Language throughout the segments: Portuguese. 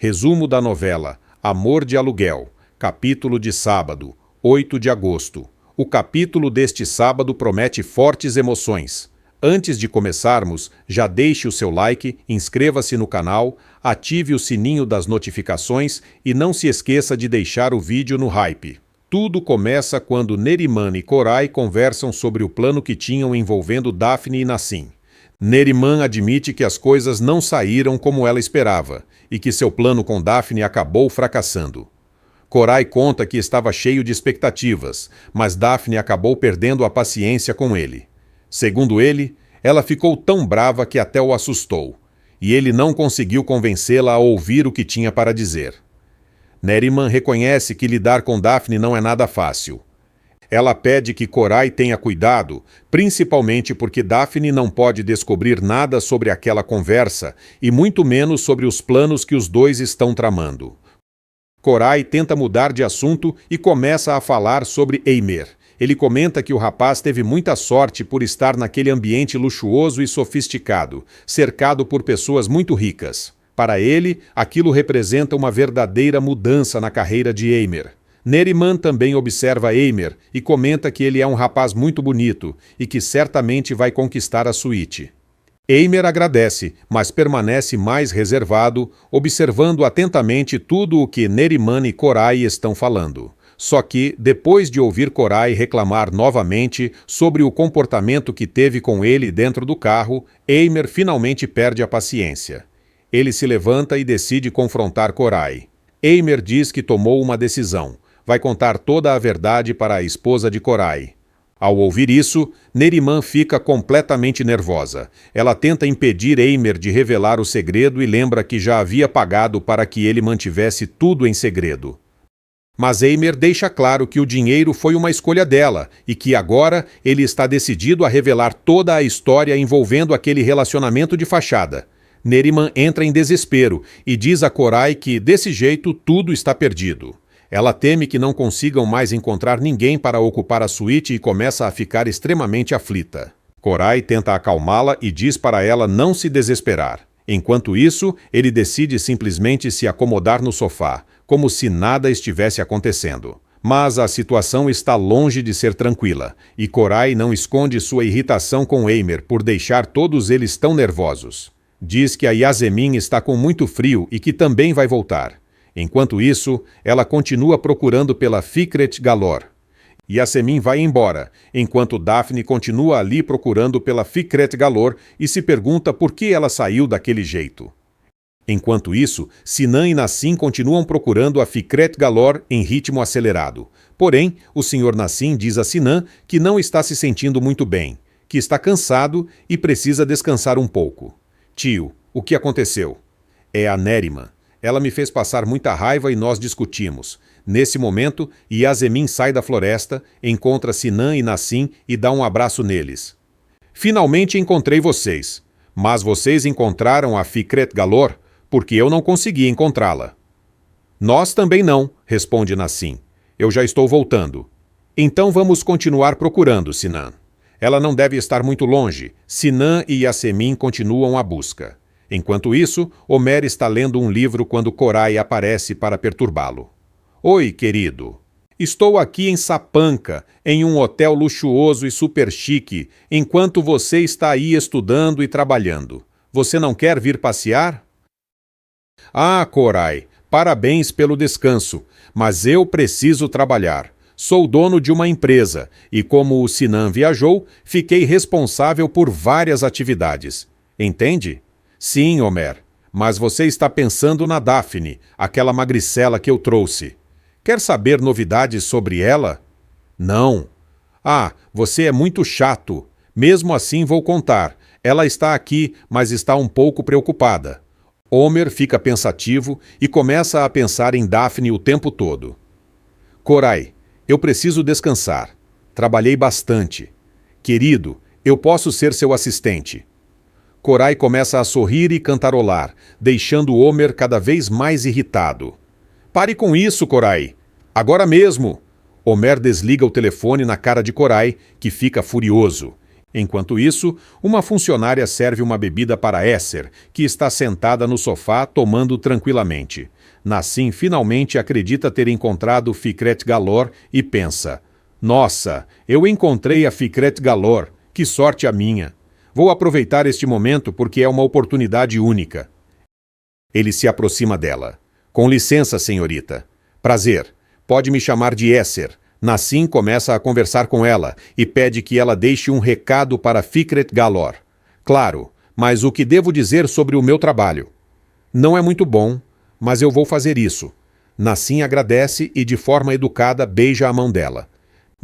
Resumo da novela Amor de Aluguel, capítulo de sábado, 8 de agosto. O capítulo deste sábado promete fortes emoções. Antes de começarmos, já deixe o seu like, inscreva-se no canal, ative o sininho das notificações e não se esqueça de deixar o vídeo no hype. Tudo começa quando Neriman e Koray conversam sobre o plano que tinham envolvendo Daphne e Nassim. Neriman admite que as coisas não saíram como ela esperava e que seu plano com Daphne acabou fracassando. Koray conta que estava cheio de expectativas, mas Daphne acabou perdendo a paciência com ele. Segundo ele, ela ficou tão brava que até o assustou, e ele não conseguiu convencê-la a ouvir o que tinha para dizer. Neriman reconhece que lidar com Daphne não é nada fácil. Ela pede que Koray tenha cuidado, principalmente porque Daphne não pode descobrir nada sobre aquela conversa e muito menos sobre os planos que os dois estão tramando. Koray tenta mudar de assunto e começa a falar sobre Eimer. Ele comenta que o rapaz teve muita sorte por estar naquele ambiente luxuoso e sofisticado, cercado por pessoas muito ricas. Para ele, aquilo representa uma verdadeira mudança na carreira de Eimer. Neriman também observa Eimer e comenta que ele é um rapaz muito bonito e que certamente vai conquistar a suíte. Eimer agradece, mas permanece mais reservado, observando atentamente tudo o que Neriman e Koray estão falando. Só que, depois de ouvir Koray reclamar novamente sobre o comportamento que teve com ele dentro do carro, Eimer finalmente perde a paciência. Ele se levanta e decide confrontar Koray. Eimer diz que tomou uma decisão. Vai contar toda a verdade para a esposa de Koray. Ao ouvir isso, Neriman fica completamente nervosa. Ela tenta impedir Eimer de revelar o segredo e lembra que já havia pagado para que ele mantivesse tudo em segredo. Mas Eimer deixa claro que o dinheiro foi uma escolha dela e que agora ele está decidido a revelar toda a história envolvendo aquele relacionamento de fachada. Neriman entra em desespero e diz a Koray que, desse jeito, tudo está perdido. Ela teme que não consigam mais encontrar ninguém para ocupar a suíte e começa a ficar extremamente aflita. Koray tenta acalmá-la e diz para ela não se desesperar. Enquanto isso, ele decide simplesmente se acomodar no sofá, como se nada estivesse acontecendo. Mas a situação está longe de ser tranquila, e Koray não esconde sua irritação com Eimer por deixar todos eles tão nervosos. Diz que a Yasemin está com muito frio e que também vai voltar. Enquanto isso, ela continua procurando pela Fikret Galor. Yasemin vai embora, enquanto Daphne continua ali procurando pela Fikret Galor e se pergunta por que ela saiu daquele jeito. Enquanto isso, Sinan e Nassim continuam procurando a Fikret Galor em ritmo acelerado. Porém, o Sr. Nassim diz a Sinan que não está se sentindo muito bem, que está cansado e precisa descansar um pouco. Tio, o que aconteceu? É a Neriman. Ela me fez passar muita raiva e nós discutimos. Nesse momento, Yasemin sai da floresta, encontra Sinan e Nassim e dá um abraço neles. Finalmente encontrei vocês. Mas vocês encontraram a Fikret Galor? Porque eu não consegui encontrá-la. Nós também não, responde Nassim. Eu já estou voltando. Então vamos continuar procurando, Sinan. Ela não deve estar muito longe. Sinan e Yasemin continuam a busca. Enquanto isso, Omer está lendo um livro quando Koray aparece para perturbá-lo. Oi, querido. Estou aqui em Sapanca, em um hotel luxuoso e super chique, enquanto você está aí estudando e trabalhando. Você não quer vir passear? Ah, Koray, parabéns pelo descanso, mas eu preciso trabalhar. Sou dono de uma empresa e, como o Sinan viajou, fiquei responsável por várias atividades. Entende? Sim, Omer, mas você está pensando na Daphne, aquela magricela que eu trouxe. Quer saber novidades sobre ela? Não. Ah, você é muito chato. Mesmo assim vou contar. Ela está aqui, mas está um pouco preocupada. Omer fica pensativo e começa a pensar em Daphne o tempo todo. Koray, eu preciso descansar. Trabalhei bastante. Querido, eu posso ser seu assistente. Koray começa a sorrir e cantarolar, deixando Omer cada vez mais irritado. Pare com isso, Koray. Agora mesmo. Omer desliga o telefone na cara de Koray, que fica furioso. Enquanto isso, uma funcionária serve uma bebida para Esser, que está sentada no sofá tomando tranquilamente. Nassim finalmente acredita ter encontrado Fikret Galor e pensa: nossa, eu encontrei a Fikret Galor, que sorte a minha! Vou aproveitar este momento porque é uma oportunidade única. Ele se aproxima dela. Com licença, senhorita. Prazer. Pode me chamar de Esser. Nassim começa a conversar com ela e pede que ela deixe um recado para Fikret Galor. Claro, mas o que devo dizer sobre o meu trabalho? Não é muito bom, mas eu vou fazer isso. Nassim agradece e de forma educada beija a mão dela.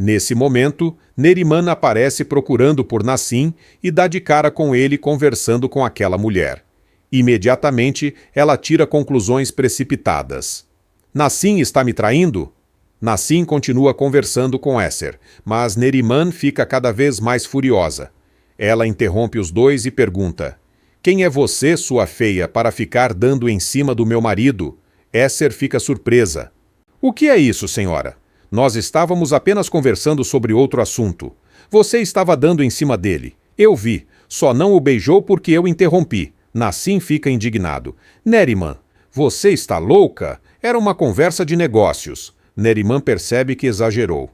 Nesse momento, Neriman aparece procurando por Nassim e dá de cara com ele conversando com aquela mulher. Imediatamente, ela tira conclusões precipitadas. Nassim está me traindo? Nassim continua conversando com Esser, mas Neriman fica cada vez mais furiosa. Ela interrompe os dois e pergunta: quem é você, sua feia, para ficar dando em cima do meu marido? Esser fica surpresa. O que é isso, senhora? Nós estávamos apenas conversando sobre outro assunto. Você estava dando em cima dele. Eu vi. Só não o beijou porque eu interrompi. Nassim fica indignado. Neriman, você está louca? Era uma conversa de negócios. Neriman percebe que exagerou.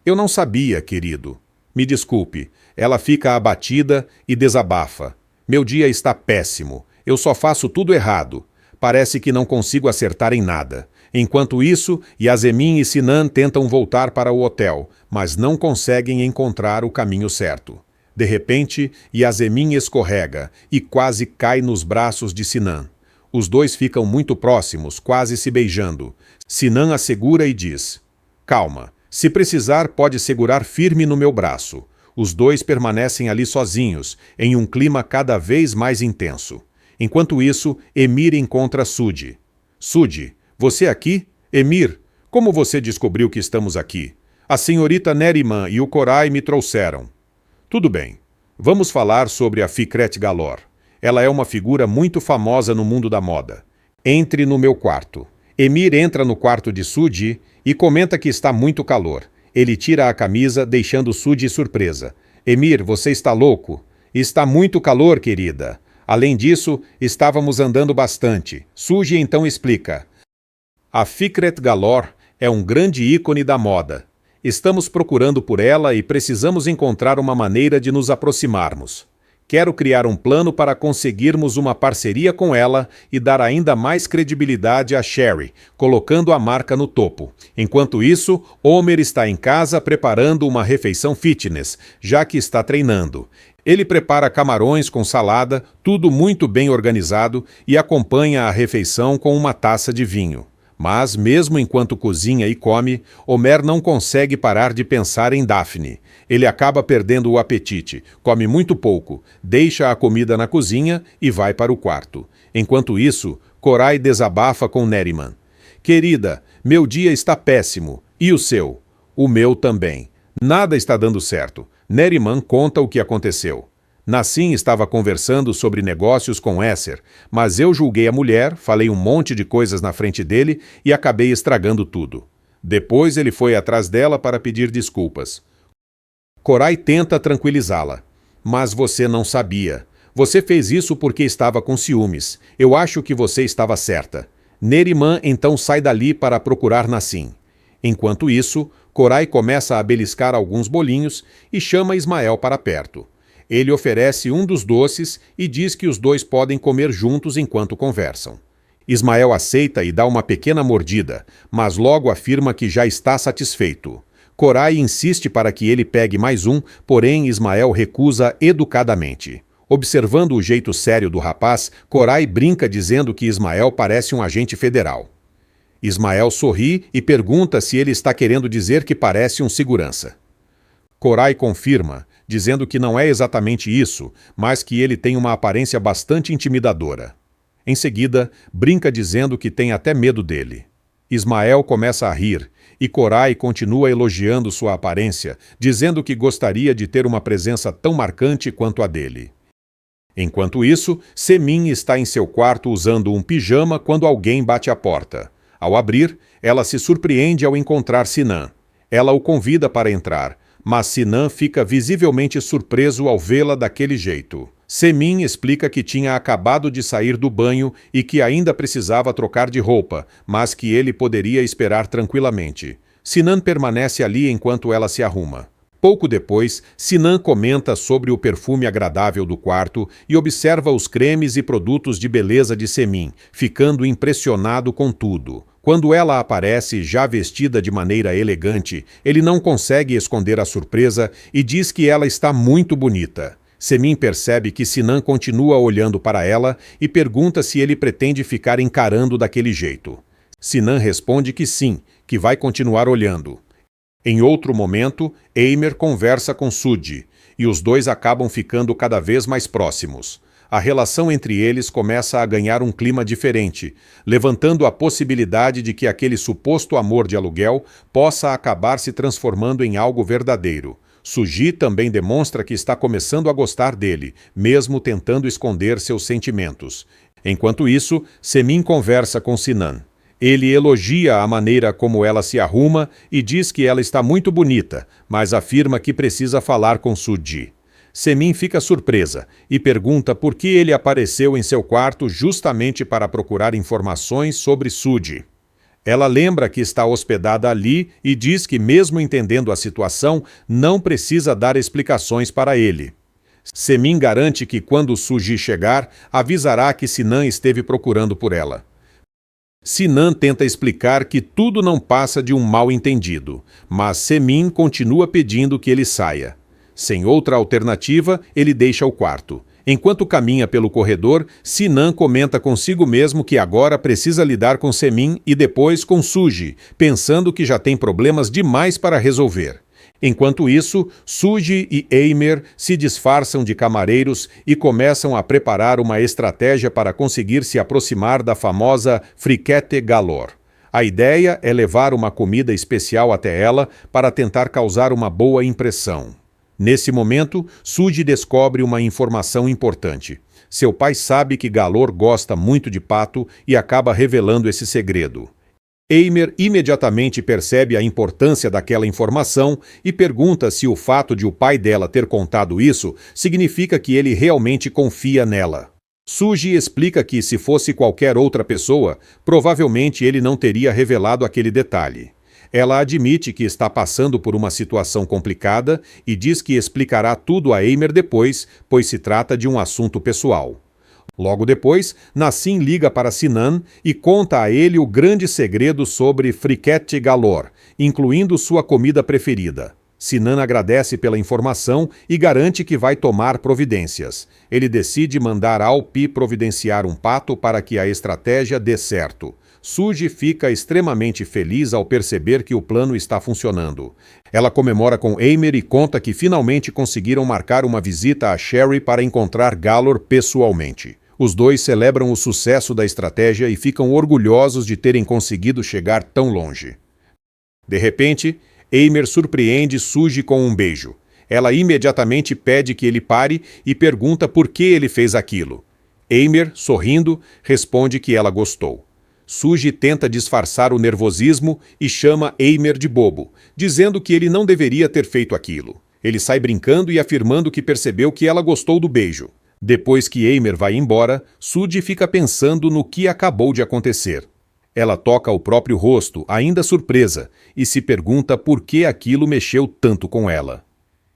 Eu não sabia, querido. Me desculpe. Ela fica abatida e desabafa. Meu dia está péssimo. Eu só faço tudo errado. Parece que não consigo acertar em nada. Enquanto isso, Yasemin e Sinan tentam voltar para o hotel, mas não conseguem encontrar o caminho certo. De repente, Yasemin escorrega e quase cai nos braços de Sinan. Os dois ficam muito próximos, quase se beijando. Sinan a segura e diz: calma, se precisar pode segurar firme no meu braço. Os dois permanecem ali sozinhos, em um clima cada vez mais intenso. Enquanto isso, Emir encontra Sudi. Sudi, você aqui? Emir, como você descobriu que estamos aqui? A senhorita Neriman e o Koray me trouxeram. Tudo bem. Vamos falar sobre a Fikret Galor. Ela é uma figura muito famosa no mundo da moda. Entre no meu quarto. Emir entra no quarto de Sudi e comenta que está muito calor. Ele tira a camisa, deixando Sudi surpresa. Emir, você está louco? Está muito calor, querida. Além disso, estávamos andando bastante. Sudi então explica. A Fikret Galor é um grande ícone da moda. Estamos procurando por ela e precisamos encontrar uma maneira de nos aproximarmos. Quero criar um plano para conseguirmos uma parceria com ela e dar ainda mais credibilidade a Sherry, colocando a marca no topo. Enquanto isso, Homer está em casa preparando uma refeição fitness, já que está treinando. Ele prepara camarões com salada, tudo muito bem organizado, e acompanha a refeição com uma taça de vinho. Mas, mesmo enquanto cozinha e come, Homer não consegue parar de pensar em Daphne. Ele acaba perdendo o apetite, come muito pouco, deixa a comida na cozinha e vai para o quarto. Enquanto isso, Koray desabafa com Neriman. Querida, meu dia está péssimo. E o seu? O meu também. Nada está dando certo. Neriman conta o que aconteceu. Nassim estava conversando sobre negócios com Esser, mas eu julguei a mulher, falei um monte de coisas na frente dele e acabei estragando tudo. Depois ele foi atrás dela para pedir desculpas. Koray tenta tranquilizá-la. Mas você não sabia. Você fez isso porque estava com ciúmes. Eu acho que você estava certa. Neriman então sai dali para procurar Nassim. Enquanto isso, Koray começa a beliscar alguns bolinhos e chama Ismael para perto. Ele oferece um dos doces e diz que os dois podem comer juntos enquanto conversam. Ismael aceita e dá uma pequena mordida, mas logo afirma que já está satisfeito. Koray insiste para que ele pegue mais um, porém Ismael recusa educadamente. Observando o jeito sério do rapaz, Koray brinca dizendo que Ismael parece um agente federal. Ismael sorri e pergunta se ele está querendo dizer que parece um segurança. Koray confirma, dizendo que não é exatamente isso, mas que ele tem uma aparência bastante intimidadora. Em seguida, brinca dizendo que tem até medo dele. Ismael começa a rir, e Koray continua elogiando sua aparência, dizendo que gostaria de ter uma presença tão marcante quanto a dele. Enquanto isso, Semin está em seu quarto usando um pijama quando alguém bate à porta. Ao abrir, ela se surpreende ao encontrar Sinan. Ela o convida para entrar, mas Sinan fica visivelmente surpreso ao vê-la daquele jeito. Semin explica que tinha acabado de sair do banho e que ainda precisava trocar de roupa, mas que ele poderia esperar tranquilamente. Sinan permanece ali enquanto ela se arruma. Pouco depois, Sinan comenta sobre o perfume agradável do quarto e observa os cremes e produtos de beleza de Semin, ficando impressionado com tudo. Quando ela aparece, já vestida de maneira elegante, ele não consegue esconder a surpresa e diz que ela está muito bonita. Semin percebe que Sinan continua olhando para ela e pergunta se ele pretende ficar encarando daquele jeito. Sinan responde que sim, que vai continuar olhando. Em outro momento, Eimer conversa com Sudi, e os dois acabam ficando cada vez mais próximos. A relação entre eles começa a ganhar um clima diferente, levantando a possibilidade de que aquele suposto amor de aluguel possa acabar se transformando em algo verdadeiro. Suji também demonstra que está começando a gostar dele, mesmo tentando esconder seus sentimentos. Enquanto isso, Semin conversa com Sinan. Ele elogia a maneira como ela se arruma e diz que ela está muito bonita, mas afirma que precisa falar com Sudi. Semin fica surpresa e pergunta por que ele apareceu em seu quarto justamente para procurar informações sobre Sudi. Ela lembra que está hospedada ali e diz que, mesmo entendendo a situação, não precisa dar explicações para ele. Semin garante que quando Sudi chegar, avisará que Sinan esteve procurando por ela. Sinan tenta explicar que tudo não passa de um mal-entendido, mas Semin continua pedindo que ele saia. Sem outra alternativa, ele deixa o quarto. Enquanto caminha pelo corredor, Sinan comenta consigo mesmo que agora precisa lidar com Semin e depois com Suji, pensando que já tem problemas demais para resolver. Enquanto isso, Suji e Eimer se disfarçam de camareiros e começam a preparar uma estratégia para conseguir se aproximar da famosa Friquette Galor. A ideia é levar uma comida especial até ela para tentar causar uma boa impressão. Nesse momento, Suji descobre uma informação importante. Seu pai sabe que Galor gosta muito de pato e acaba revelando esse segredo. Eimer imediatamente percebe a importância daquela informação e pergunta se o fato de o pai dela ter contado isso significa que ele realmente confia nela. Suji explica que, se fosse qualquer outra pessoa, provavelmente ele não teria revelado aquele detalhe. Ela admite que está passando por uma situação complicada e diz que explicará tudo a Eimer depois, pois se trata de um assunto pessoal. Logo depois, Nassim liga para Sinan e conta a ele o grande segredo sobre Friquette Galor, incluindo sua comida preferida. Sinan agradece pela informação e garante que vai tomar providências. Ele decide mandar Alpi providenciar um pato para que a estratégia dê certo. Suji fica extremamente feliz ao perceber que o plano está funcionando. Ela comemora com Eimer e conta que finalmente conseguiram marcar uma visita a Sherry para encontrar Galor pessoalmente. Os dois celebram o sucesso da estratégia e ficam orgulhosos de terem conseguido chegar tão longe. De repente, Eimer surpreende Suji com um beijo. Ela imediatamente pede que ele pare e pergunta por que ele fez aquilo. Eimer, sorrindo, responde que ela gostou. Suji tenta disfarçar o nervosismo e chama Eimer de bobo, dizendo que ele não deveria ter feito aquilo. Ele sai brincando e afirmando que percebeu que ela gostou do beijo. Depois que Eimer vai embora, Suji fica pensando no que acabou de acontecer. Ela toca o próprio rosto, ainda surpresa, e se pergunta por que aquilo mexeu tanto com ela.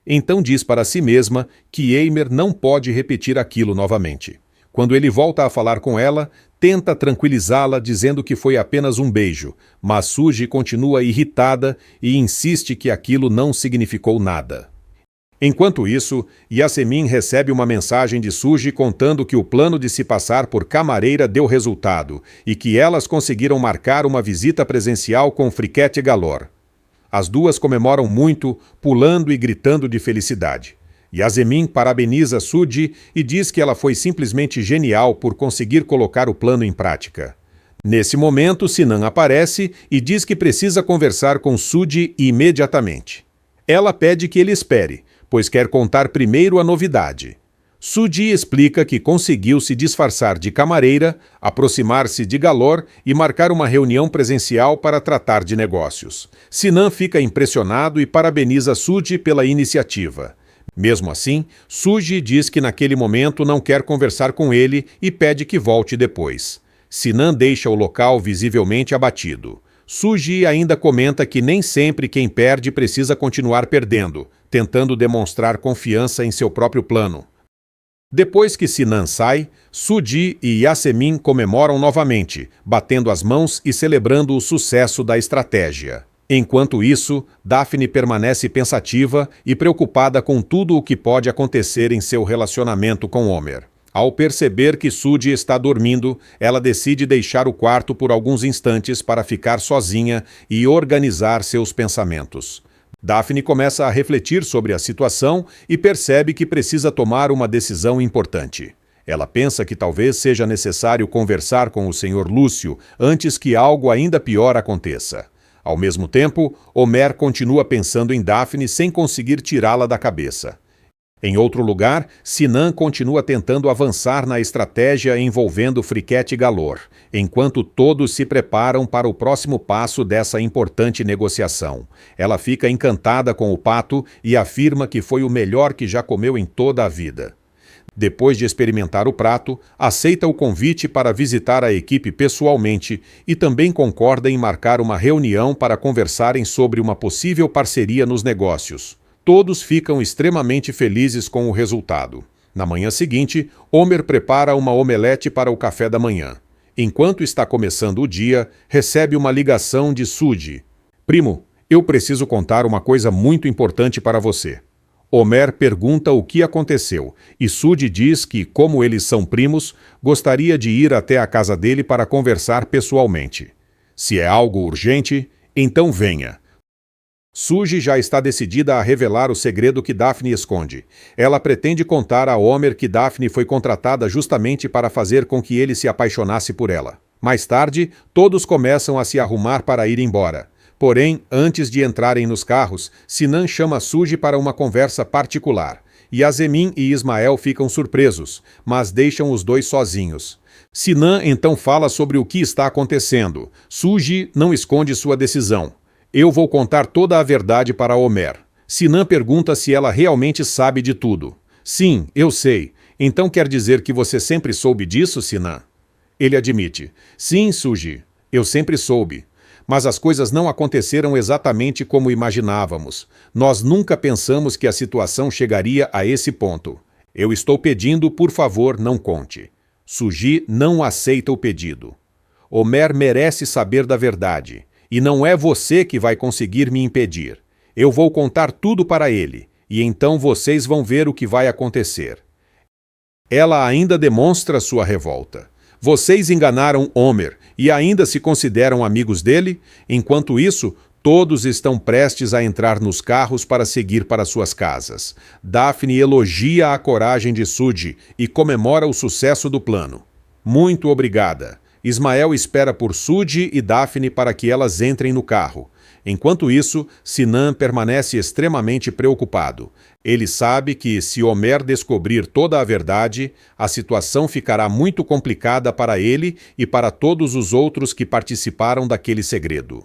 Então diz para si mesma que Eimer não pode repetir aquilo novamente. Quando ele volta a falar com ela, tenta tranquilizá-la dizendo que foi apenas um beijo, mas Suji continua irritada e insiste que aquilo não significou nada. Enquanto isso, Yasemin recebe uma mensagem de Suji contando que o plano de se passar por camareira deu resultado e que elas conseguiram marcar uma visita presencial com Friquette Galor. As duas comemoram muito, pulando e gritando de felicidade. Yasemin parabeniza Suji e diz que ela foi simplesmente genial por conseguir colocar o plano em prática. Nesse momento, Sinan aparece e diz que precisa conversar com Suji imediatamente. Ela pede que ele espere, pois quer contar primeiro a novidade. Sudi explica que conseguiu se disfarçar de camareira, aproximar-se de Galor e marcar uma reunião presencial para tratar de negócios. Sinan fica impressionado e parabeniza Sudi pela iniciativa. Mesmo assim, Sudi diz que naquele momento não quer conversar com ele e pede que volte depois. Sinan deixa o local visivelmente abatido. Sudi ainda comenta que nem sempre quem perde precisa continuar perdendo, tentando demonstrar confiança em seu próprio plano. Depois que Sinan sai, Sudi e Yasemin comemoram novamente, batendo as mãos e celebrando o sucesso da estratégia. Enquanto isso, Daphne permanece pensativa e preocupada com tudo o que pode acontecer em seu relacionamento com Homer. Ao perceber que Sudi está dormindo, ela decide deixar o quarto por alguns instantes para ficar sozinha e organizar seus pensamentos. Daphne começa a refletir sobre a situação e percebe que precisa tomar uma decisão importante. Ela pensa que talvez seja necessário conversar com o Sr. Lúcio antes que algo ainda pior aconteça. Ao mesmo tempo, Homer continua pensando em Daphne sem conseguir tirá-la da cabeça. Em outro lugar, Sinan continua tentando avançar na estratégia envolvendo Friquet e Galor, enquanto todos se preparam para o próximo passo dessa importante negociação. Ela fica encantada com o pato e afirma que foi o melhor que já comeu em toda a vida. Depois de experimentar o prato, aceita o convite para visitar a equipe pessoalmente e também concorda em marcar uma reunião para conversarem sobre uma possível parceria nos negócios. Todos ficam extremamente felizes com o resultado. Na manhã seguinte, Homer prepara uma omelete para o café da manhã. Enquanto está começando o dia, recebe uma ligação de Sudi. "Primo, eu preciso contar uma coisa muito importante para você." Homer pergunta o que aconteceu, e Sudi diz que, como eles são primos, gostaria de ir até a casa dele para conversar pessoalmente. Se é algo urgente, então venha. Sudi já está decidida a revelar o segredo que Daphne esconde. Ela pretende contar a Homer que Daphne foi contratada justamente para fazer com que ele se apaixonasse por ela. Mais tarde, todos começam a se arrumar para ir embora. Porém, antes de entrarem nos carros, Sinan chama Sudi para uma conversa particular. Yasemin e Ismael ficam surpresos, mas deixam os dois sozinhos. Sinan então fala sobre o que está acontecendo. Sudi não esconde sua decisão. "Eu vou contar toda a verdade para Homer." Sinan pergunta se ela realmente sabe de tudo. "Sim, eu sei. Então quer dizer que você sempre soube disso, Sinan?" Ele admite. "Sim, Sudi, eu sempre soube. Mas as coisas não aconteceram exatamente como imaginávamos. Nós nunca pensamos que a situação chegaria a esse ponto. Eu estou pedindo, por favor, não conte." Sudi não aceita o pedido. "Homer merece saber da verdade. E não é você que vai conseguir me impedir. Eu vou contar tudo para ele, e então vocês vão ver o que vai acontecer." Ela ainda demonstra sua revolta. "Vocês enganaram Homer e ainda se consideram amigos dele? Enquanto isso, todos estão prestes a entrar nos carros para seguir para suas casas." Daphne elogia a coragem de Sudi e comemora o sucesso do plano. "Muito obrigada." Ismael espera por Sudi e Daphne para que elas entrem no carro. Enquanto isso, Sinan permanece extremamente preocupado. Ele sabe que, se Homer descobrir toda a verdade, a situação ficará muito complicada para ele e para todos os outros que participaram daquele segredo.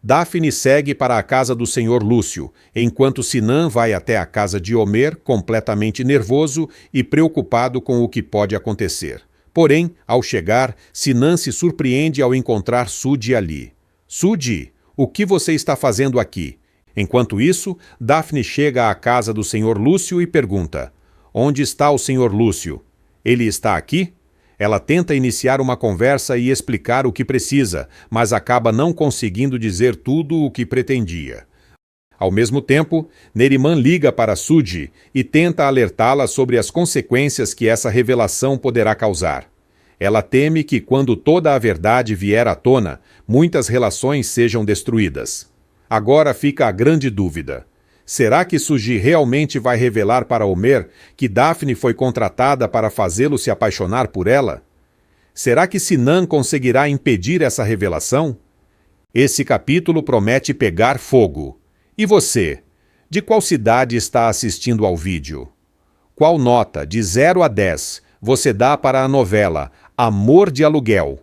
Daphne segue para a casa do Sr. Lúcio, enquanto Sinan vai até a casa de Homer, completamente nervoso e preocupado com o que pode acontecer. Porém, ao chegar, Sinan se surpreende ao encontrar Sudi ali. "Sudi, o que você está fazendo aqui?" Enquanto isso, Daphne chega à casa do Sr. Lúcio e pergunta: "Onde está o Sr. Lúcio? Ele está aqui?" Ela tenta iniciar uma conversa e explicar o que precisa, mas acaba não conseguindo dizer tudo o que pretendia. Ao mesmo tempo, Neriman liga para Sudi e tenta alertá-la sobre as consequências que essa revelação poderá causar. Ela teme que, quando toda a verdade vier à tona, muitas relações sejam destruídas. Agora fica a grande dúvida. Será que Sudi realmente vai revelar para Homer que Daphne foi contratada para fazê-lo se apaixonar por ela? Será que Sinan conseguirá impedir essa revelação? Esse capítulo promete pegar fogo. E você? De qual cidade está assistindo ao vídeo? Qual nota, de 0 a 10, você dá para a novela Amor de Aluguel?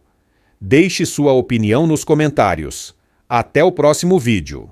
Deixe sua opinião nos comentários. Até o próximo vídeo.